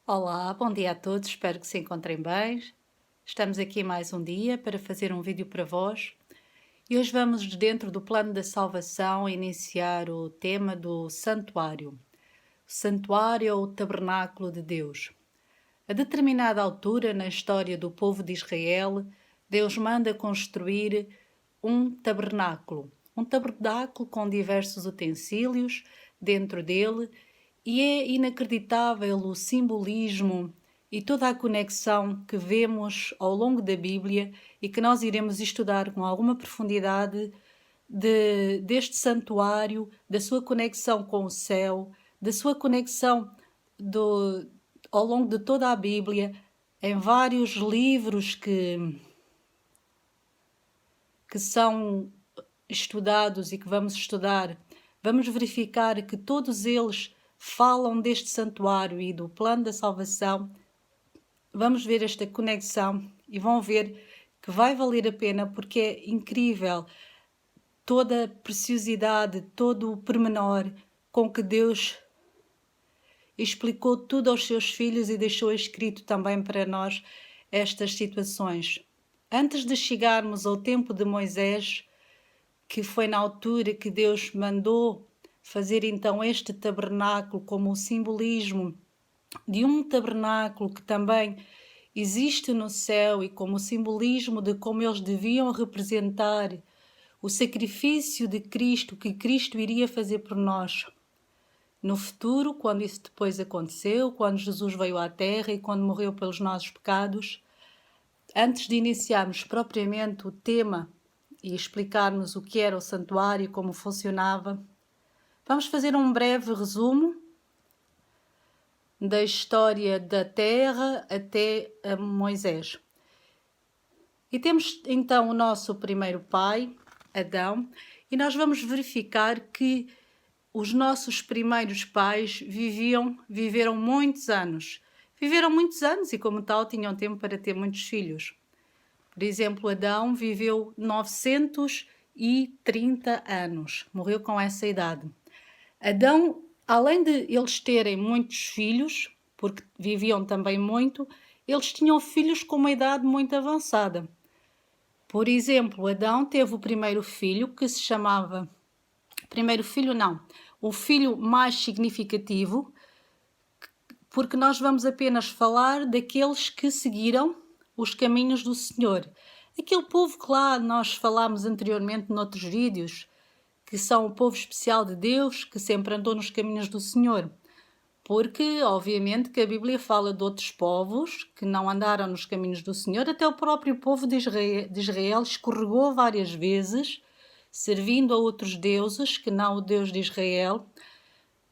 Olá, bom dia a todos, espero que se encontrem bem. Estamos aqui mais um dia para fazer um vídeo para vós e hoje vamos, dentro do plano da salvação, iniciar o tema do santuário. O santuário é o tabernáculo de Deus. A determinada altura na história do povo de Israel, Deus manda construir um tabernáculo com diversos utensílios dentro dele, e é inacreditável o simbolismo e toda a conexão que vemos ao longo da Bíblia e que nós iremos estudar com alguma profundidade deste santuário, da sua conexão com o céu, da sua conexão ao longo de toda a Bíblia, em vários livros que são estudados e que vamos estudar. Vamos verificar que todos eles falam deste santuário e do plano da salvação. Vamos ver esta conexão e vão ver que vai valer a pena, porque é incrível toda a preciosidade, todo o pormenor com que Deus explicou tudo aos seus filhos e deixou escrito também para nós estas situações. Antes de chegarmos ao tempo de Moisés, que foi na altura que Deus mandou fazer então este tabernáculo como o simbolismo de um tabernáculo que também existe no céu e como simbolismo de como eles deviam representar o sacrifício de Cristo, que Cristo iria fazer por nós no futuro, quando isso depois aconteceu, quando Jesus veio à Terra e quando morreu pelos nossos pecados. Antes de iniciarmos propriamente o tema e explicarmos o que era o santuário e como funcionava, vamos fazer um breve resumo da história da Terra até a Moisés. E temos então o nosso primeiro pai, Adão, e nós vamos verificar que os nossos primeiros pais viveram muitos anos. Viveram muitos anos e, como tal, tinham tempo para ter muitos filhos. Por exemplo, Adão viveu 930 anos, morreu com essa idade. Adão, além de eles terem muitos filhos, porque viviam também muito, eles tinham filhos com uma idade muito avançada. Por exemplo, Adão teve o primeiro filho, que se chamava... Primeiro filho não, o filho mais significativo, porque nós vamos apenas falar daqueles que seguiram os caminhos do Senhor. Aquele povo que lá nós falámos anteriormente noutros vídeos, que são o povo especial de Deus, que sempre andou nos caminhos do Senhor. Porque, obviamente, que a Bíblia fala de outros povos que não andaram nos caminhos do Senhor, até o próprio povo de Israel escorregou várias vezes, servindo a outros deuses, que não o Deus de Israel.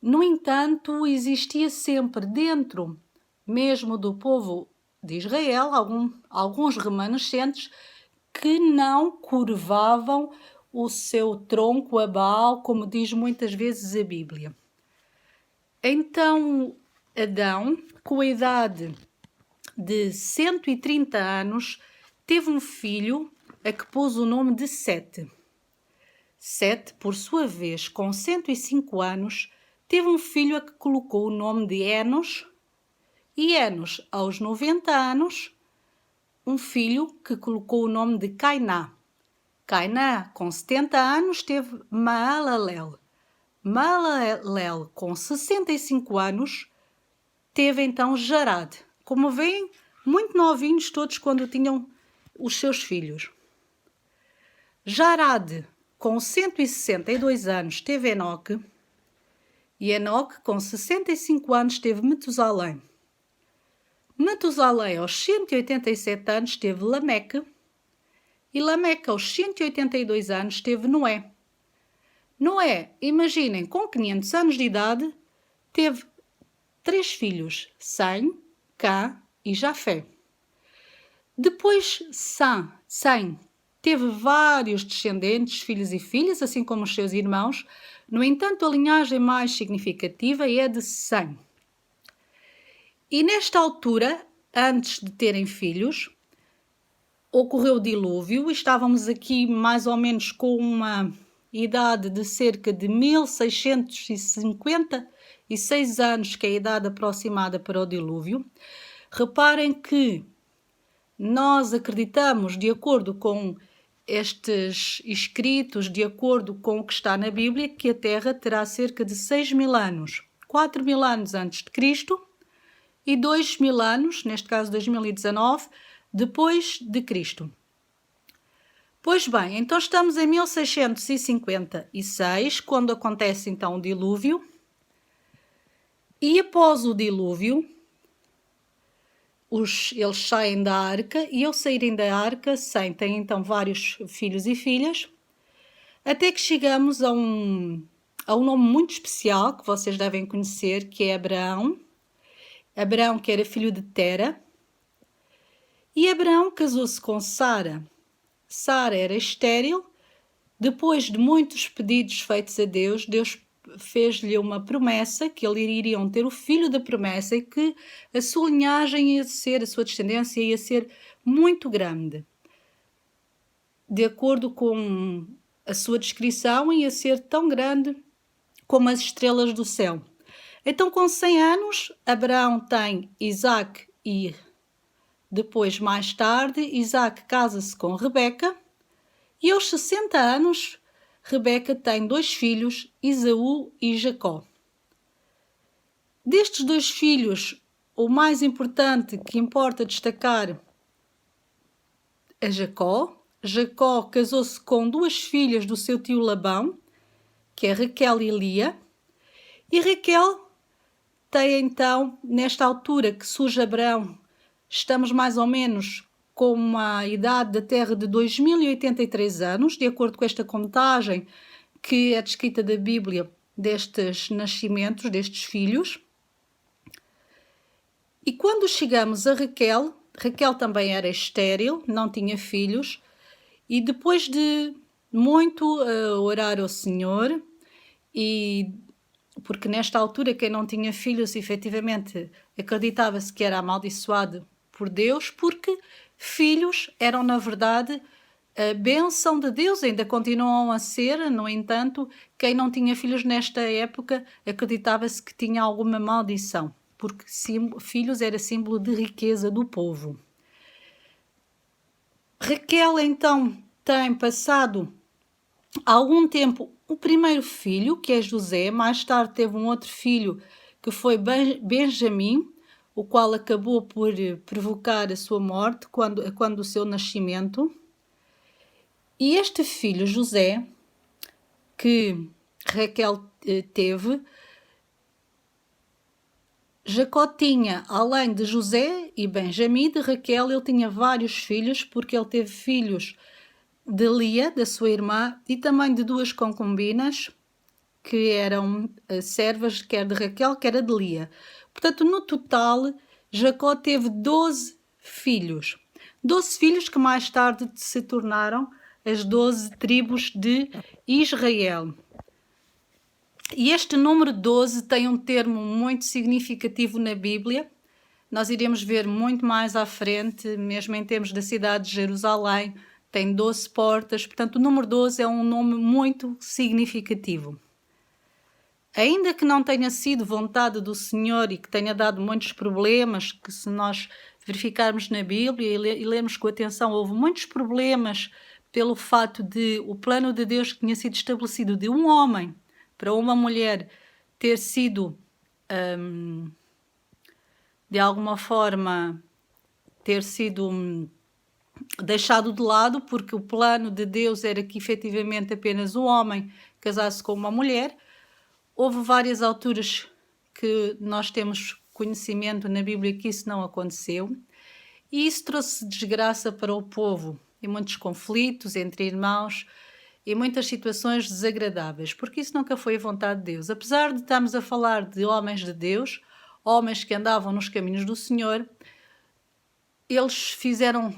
No entanto, existia sempre dentro, mesmo do povo de Israel, alguns remanescentes que não curvavam o seu tronco a Baal, como diz muitas vezes a Bíblia. Então, Adão, com a idade de 130 anos, teve um filho a que pôs o nome de Sete. Sete, por sua vez, com 105 anos, teve um filho a que colocou o nome de Enos, e Enos, aos 90 anos, um filho que colocou o nome de Cainá. Cainá, com 70 anos, teve Maalalel. Maalalel, com 65 anos, teve então Jarad. Como veem, muito novinhos todos quando tinham os seus filhos. Jarad, com 162 anos, teve Enoque. E Enoque, com 65 anos, teve Metusalém. Metusalém, aos 187 anos, teve Lameque. E Lameque, aos 182 anos, teve Noé. Noé, imaginem, com 500 anos de idade, teve 3 filhos, Sem, Cã e Jafé. Depois, Sem teve vários descendentes, filhos e filhas, assim como os seus irmãos. No entanto, a linhagem mais significativa é a de Sem. E nesta altura, antes de terem filhos, ocorreu o dilúvio. Estávamos aqui mais ou menos com uma idade de cerca de 1650 6 anos, que é a idade aproximada para o dilúvio. Reparem que nós acreditamos, de acordo com estes escritos, de acordo com o que está na Bíblia, que a Terra terá cerca de 6.000 anos. 4.000 anos antes de Cristo e 2.000 anos, neste caso 2019, depois de Cristo. Pois bem, então estamos em 1656, quando acontece então o dilúvio. E após o dilúvio, eles saem da arca, e ao saírem da arca, têm então vários filhos e filhas, até que chegamos a um nome muito especial, que vocês devem conhecer, que é Abraão. Abraão, que era filho de Tera. E Abraão casou-se com Sara. Sara era estéril. Depois de muitos pedidos feitos a Deus, Deus fez-lhe uma promessa, que eles iriam ter o filho da promessa e que a sua linhagem ia ser, a sua descendência ia ser muito grande. De acordo com a sua descrição, ia ser tão grande como as estrelas do céu. Então, com 100 anos, Abraão tem Isaac e depois, mais tarde, Isaac casa-se com Rebeca e aos 60 anos, Rebeca tem 2 filhos, Esaú e Jacó. Destes 2 filhos, o mais importante que importa destacar é Jacó. Jacó casou-se com 2 filhas do seu tio Labão, que é Raquel e Lia. E Raquel tem então, nesta altura que surge Abraão, estamos mais ou menos com uma idade da Terra de 2083 anos, de acordo com esta contagem que é descrita da Bíblia destes nascimentos, destes filhos. E quando chegamos a Raquel, Raquel também era estéril, não tinha filhos, e depois de muito orar ao Senhor, e porque nesta altura quem não tinha filhos efetivamente acreditava-se que era amaldiçoado por Deus, porque filhos eram na verdade a bênção de Deus, ainda continuam a ser. No entanto, quem não tinha filhos nesta época acreditava-se que tinha alguma maldição, porque filhos era símbolo de riqueza do povo. Raquel então tem passado algum tempo o primeiro filho, que é José. Mais tarde teve um outro filho que foi Benjamim, o qual acabou por provocar a sua morte quando o seu nascimento. E este filho, José, que Raquel teve, Jacó tinha, além de José e Benjamim, de Raquel, ele tinha vários filhos, porque ele teve filhos de Lia, da sua irmã, e também de 2 concubinas, que eram servas, quer de Raquel, quer de Lia. Portanto, no total, Jacó teve 12 filhos. 12 filhos que mais tarde se tornaram as 12 tribos de Israel. E este número 12 tem um termo muito significativo na Bíblia. Nós iremos ver muito mais à frente, mesmo em termos da cidade de Jerusalém, tem 12 portas, portanto o número 12 é um nome muito significativo. Ainda que não tenha sido vontade do Senhor e que tenha dado muitos problemas, que se nós verificarmos na Bíblia e lermos com atenção, houve muitos problemas pelo fato de o plano de Deus que tinha sido estabelecido de um homem para uma mulher ter sido, de alguma forma, deixado de lado, porque o plano de Deus era que efetivamente apenas um homem casasse com uma mulher. Houve várias alturas que nós temos conhecimento na Bíblia que isso não aconteceu, e isso trouxe desgraça para o povo, e muitos conflitos entre irmãos, e muitas situações desagradáveis, porque isso nunca foi a vontade de Deus. Apesar de estarmos a falar de homens de Deus, homens que andavam nos caminhos do Senhor, eles fizeram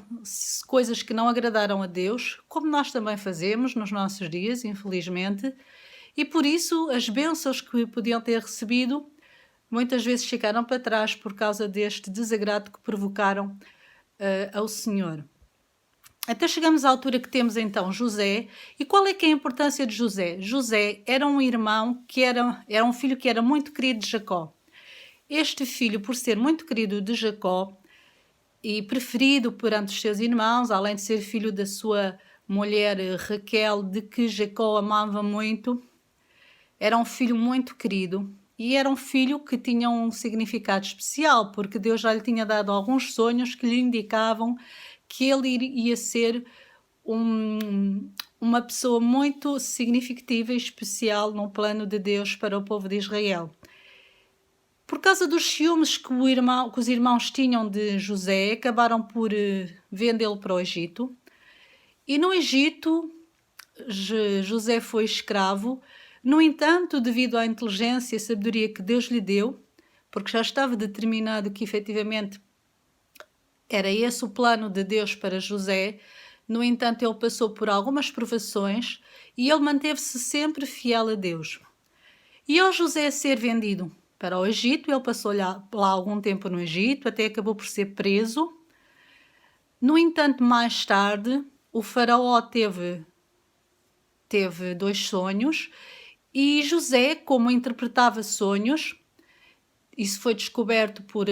coisas que não agradaram a Deus, como nós também fazemos nos nossos dias, infelizmente, e por isso as bênçãos que podiam ter recebido muitas vezes ficaram para trás por causa deste desagrado que provocaram ao Senhor. Até chegamos à altura que temos então José. E qual é que é a importância de José? José era um irmão era um filho que era muito querido de Jacó. Este filho, por ser muito querido de Jacó e preferido perante os seus irmãos, além de ser filho da sua mulher Raquel, de que Jacó amava muito, era um filho muito querido. E era um filho que tinha um significado especial, porque Deus já lhe tinha dado alguns sonhos que lhe indicavam que ele ia ser uma pessoa muito significativa e especial no plano de Deus para o povo de Israel. Por causa dos ciúmes que os irmãos tinham de José, acabaram por vendê-lo para o Egito. E no Egito, José foi escravo. No entanto, devido à inteligência e sabedoria que Deus lhe deu, porque já estava determinado que efetivamente era esse o plano de Deus para José. No entanto, ele passou por algumas provações e ele manteve-se sempre fiel a Deus. E ao José ser vendido para o Egito, ele passou lá algum tempo no Egito, até acabou por ser preso. No entanto, mais tarde, o faraó teve 2 sonhos e José, como interpretava sonhos, isso foi descoberto por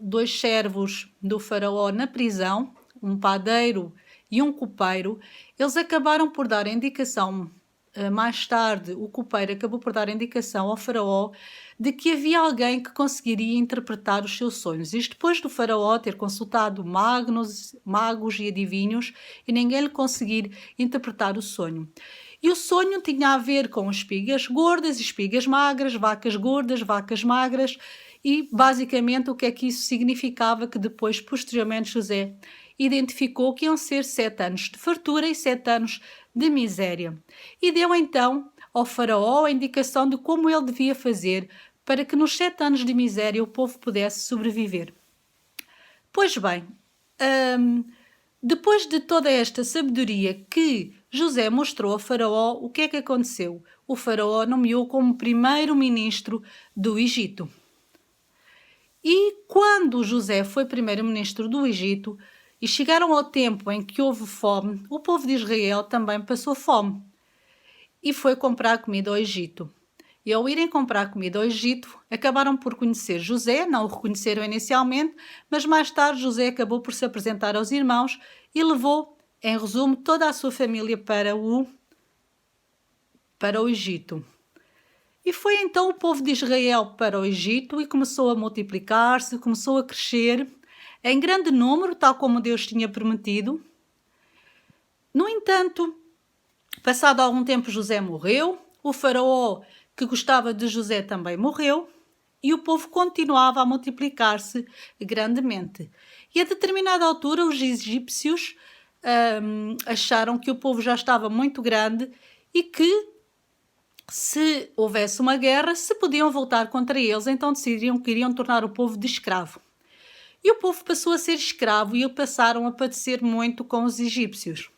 2 servos do faraó na prisão, um padeiro e um copeiro. Eles acabaram por dar indicação, mais tarde o copeiro acabou por dar indicação ao faraó de que havia alguém que conseguiria interpretar os seus sonhos. Isto depois do faraó ter consultado magos e adivinhos e ninguém lhe conseguir interpretar o sonho. E o sonho tinha a ver com espigas gordas e espigas magras, vacas gordas, vacas magras, e basicamente o que é que isso significava, que depois, posteriormente, José identificou que iam ser 7 anos de fartura e 7 anos de miséria. E deu então ao faraó a indicação de como ele devia fazer para que nos 7 anos de miséria o povo pudesse sobreviver. Pois bem, depois de toda esta sabedoria que José mostrou ao faraó, o que é que aconteceu? O faraó nomeou como primeiro-ministro do Egito. E quando José foi primeiro-ministro do Egito e chegaram ao tempo em que houve fome, o povo de Israel também passou fome e foi comprar comida ao Egito. E ao irem comprar comida ao Egito, acabaram por conhecer José, não o reconheceram inicialmente, mas mais tarde José acabou por se apresentar aos irmãos e levou, em resumo, toda a sua família para o Egito. E foi então o povo de Israel para o Egito e começou a multiplicar-se, começou a crescer em grande número, tal como Deus tinha prometido. No entanto, passado algum tempo, José morreu, o faraó que gostava de José também morreu e o povo continuava a multiplicar-se grandemente. E a determinada altura, os egípcios acharam que o povo já estava muito grande e que, se houvesse uma guerra, se podiam voltar contra eles, então decidiram que iriam tornar o povo de escravo. E o povo passou a ser escravo e passaram a padecer muito com os egípcios.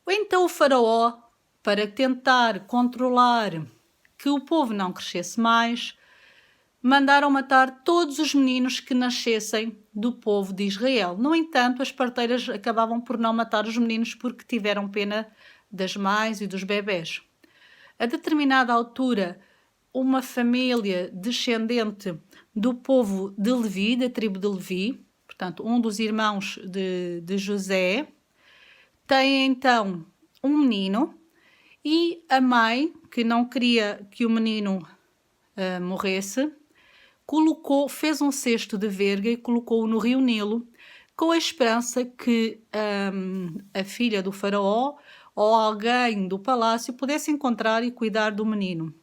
Então o faraó, para tentar controlar que o povo não crescesse mais, mandaram matar todos os meninos que nascessem do povo de Israel. No entanto, as parteiras acabavam por não matar os meninos porque tiveram pena das mães e dos bebés. A determinada altura, uma família descendente do povo de Levi, da tribo de Levi, portanto, um dos irmãos de José, tem então um menino e a mãe, que não queria que o menino morresse, fez um cesto de verga e colocou-o no rio Nilo, com a esperança que a filha do faraó ou alguém do palácio pudesse encontrar e cuidar do menino.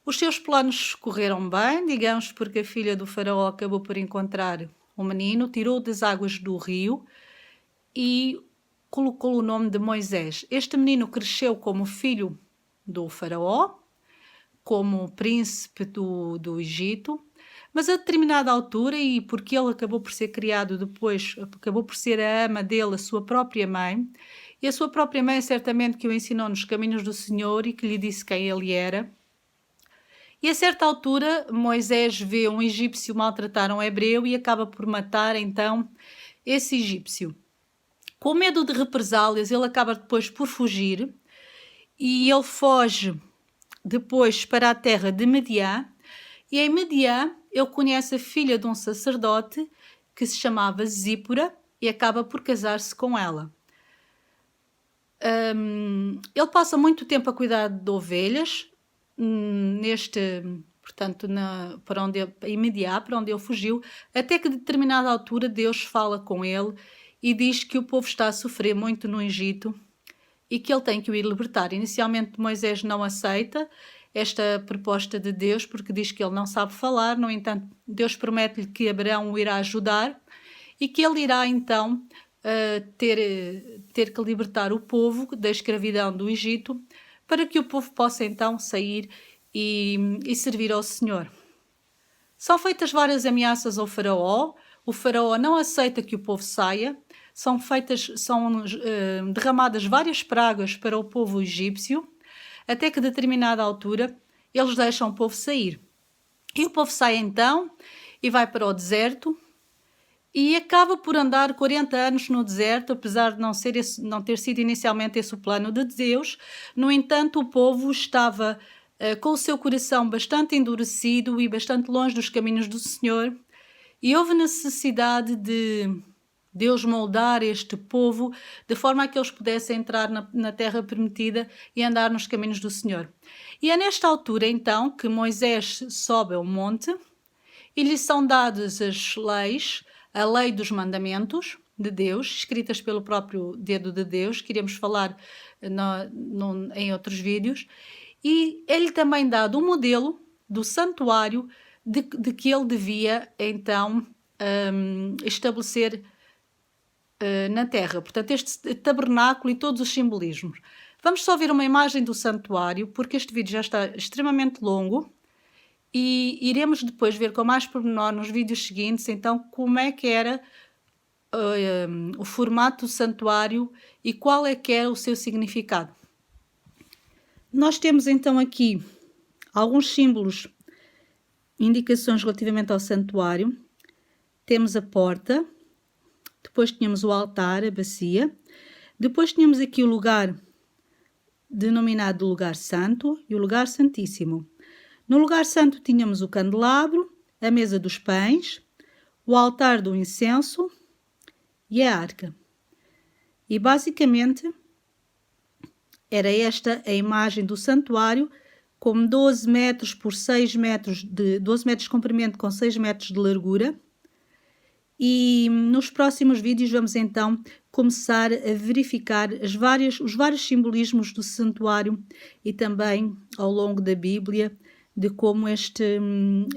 Os seus planos correram bem, digamos, porque a filha do faraó acabou por encontrar o menino, tirou das águas do rio e colocou o nome de Moisés. Este menino cresceu como filho do faraó, como príncipe do Egito, mas a determinada altura, e porque ele acabou por ser criado depois, acabou por ser a ama dele, a sua própria mãe, e a sua própria mãe certamente que o ensinou nos caminhos do Senhor e que lhe disse quem ele era. E a certa altura, Moisés vê um egípcio maltratar um hebreu e acaba por matar então esse egípcio. Com medo de represálias, ele acaba depois por fugir e ele foge depois para a terra de Midian. E em Midian ele conhece a filha de um sacerdote que se chamava Zípora e acaba por casar-se com ela. Ele passa muito tempo a cuidar de ovelhas portanto, em Midian, para onde ele fugiu, até que a determinada altura Deus fala com ele e diz que o povo está a sofrer muito no Egito e que ele tem que o ir libertar. Inicialmente Moisés não aceita esta proposta de Deus porque diz que ele não sabe falar. No entanto, Deus promete-lhe que Abraão o irá ajudar e que ele irá então ter que libertar o povo da escravidão do Egito para que o povo possa então sair e servir ao Senhor. São feitas várias ameaças ao faraó. O faraó não aceita que o povo saia. São derramadas várias pragas para o povo egípcio, até que a determinada altura eles deixam o povo sair. E o povo sai então e vai para o deserto e acaba por andar 40 anos no deserto, apesar de não ter sido inicialmente esse o plano de Deus. No entanto, o povo estava com o seu coração bastante endurecido e bastante longe dos caminhos do Senhor, e houve necessidade de Deus moldar este povo de forma a que eles pudessem entrar na terra prometida e andar nos caminhos do Senhor. E é nesta altura, então, que Moisés sobe ao monte e lhe são dadas as leis, a lei dos mandamentos de Deus, escritas pelo próprio dedo de Deus, que iremos falar em outros vídeos, e é-lhe também dado um modelo do santuário de que ele devia, então, estabelecer na terra. Portanto, este tabernáculo e todos os simbolismos. Vamos só ver uma imagem do santuário, porque este vídeo já está extremamente longo e iremos depois ver com mais pormenor nos vídeos seguintes, então, como é que era o formato do santuário e qual é que era o seu significado. Nós temos então aqui alguns símbolos, indicações relativamente ao santuário. Temos a porta, depois tínhamos o altar, a bacia, depois tínhamos aqui o lugar denominado lugar santo e o lugar santíssimo. No lugar santo tínhamos o candelabro, a mesa dos pães, o altar do incenso e a arca. E basicamente era esta a imagem do santuário, com 12 metros por 6 metros, 12 metros de comprimento com 6 metros de largura. E nos próximos vídeos vamos então começar a verificar os vários simbolismos do santuário e também ao longo da Bíblia de como este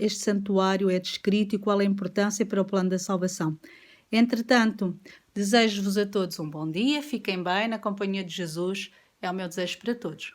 santuário é descrito e qual é a importância para o plano da salvação. Entretanto, desejo-vos a todos um bom dia, fiquem bem na companhia de Jesus, é o meu desejo para todos.